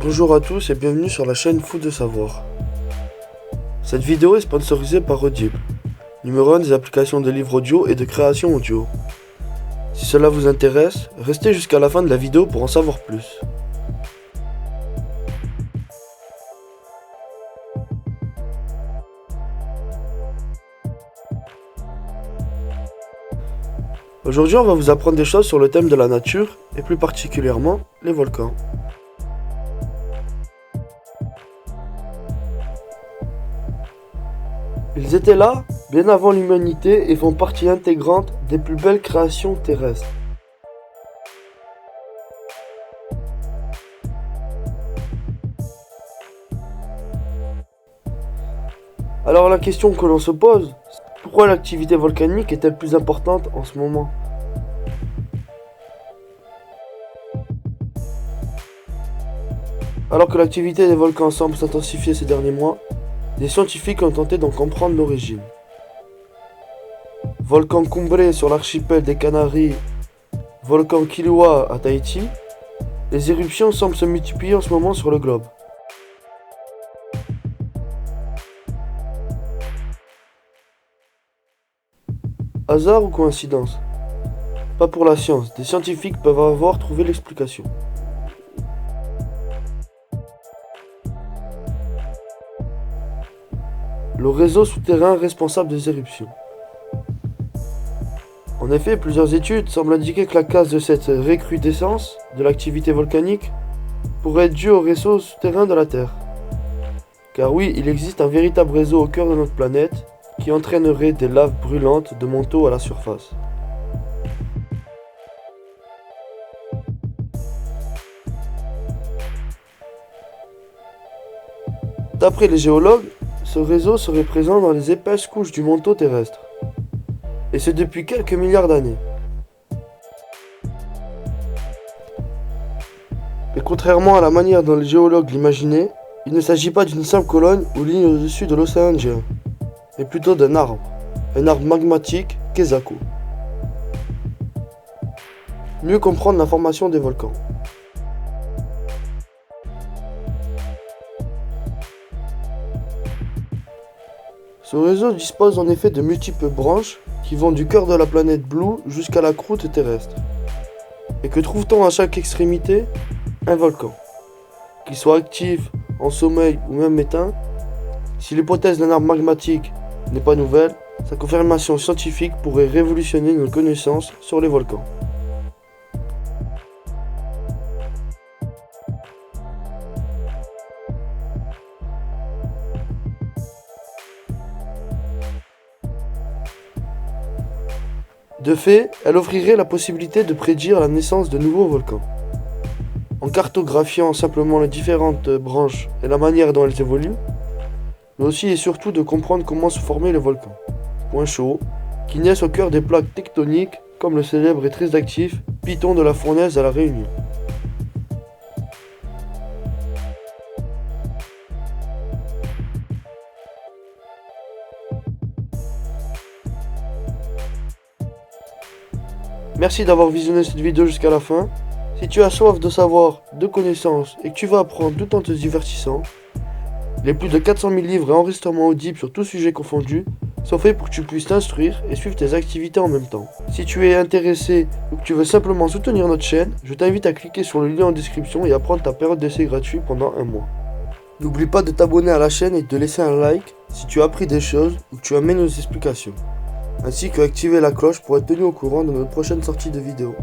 Bonjour à tous et bienvenue sur la chaîne Fou de Savoir. Cette vidéo est sponsorisée par Audible, numéro 1 des applications de livres audio et de création audio. Si cela vous intéresse, restez jusqu'à la fin de la vidéo pour en savoir plus. Aujourd'hui, on va vous apprendre des choses sur le thème de la nature et plus particulièrement les volcans. Ils étaient là bien avant l'humanité et font partie intégrante des plus belles créations terrestres. Alors la question que l'on se pose, c'est pourquoi l'activité volcanique est-elle plus importante en ce moment ? Alors que l'activité des volcans semble s'intensifier ces derniers mois, des scientifiques ont tenté d'en comprendre l'origine. Volcan Cumbre sur l'archipel des Canaries, volcan Kilauea à Tahiti, les éruptions semblent se multiplier en ce moment sur le globe. Hasard ou coïncidence? Pas pour la science, des scientifiques peuvent avoir trouvé l'explication. Le réseau souterrain responsable des éruptions. En effet, plusieurs études semblent indiquer que la cause de cette recrudescence de l'activité volcanique pourrait être due au réseau souterrain de la Terre. Car oui, il existe un véritable réseau au cœur de notre planète qui entraînerait des laves brûlantes de manteaux à la surface. D'après les géologues, ce réseau serait présent dans les épaisses couches du manteau terrestre. Et ce depuis quelques milliards d'années. Mais contrairement à la manière dont les géologues l'imaginaient, il ne s'agit pas d'une simple colonne ou ligne au-dessus de l'océan Indien, mais plutôt d'un arbre. Un arbre magmatique, Keisaku. Mieux comprendre la formation des volcans. Ce réseau dispose en effet de multiples branches qui vont du cœur de la planète Blue jusqu'à la croûte terrestre. Et que trouve-t-on à chaque extrémité? Un volcan. Qu'il soit actif, en sommeil ou même éteint, si l'hypothèse d'un arbre magmatique n'est pas nouvelle, sa confirmation scientifique pourrait révolutionner nos connaissances sur les volcans. De fait, elle offrirait la possibilité de prédire la naissance de nouveaux volcans. En cartographiant simplement les différentes branches et la manière dont elles évoluent, mais aussi et surtout de comprendre comment se formaient les volcans, points chauds, qui naissent au cœur des plaques tectoniques comme le célèbre et très actif Piton de la Fournaise à La Réunion. Merci d'avoir visionné cette vidéo jusqu'à la fin. Si tu as soif de savoir, de connaissances et que tu vas apprendre tout en te divertissant, les plus de 400 000 livres et enregistrements audibles sur tout sujet confondu sont faits pour que tu puisses t'instruire et suivre tes activités en même temps. Si tu es intéressé ou que tu veux simplement soutenir notre chaîne, je t'invite à cliquer sur le lien en description et à prendre ta période d'essai gratuit pendant un mois. N'oublie pas de t'abonner à la chaîne et de laisser un like si tu as appris des choses ou que tu as aimé nos explications, ainsi que activer la cloche pour être tenu au courant de notre prochaine sortie de vidéo.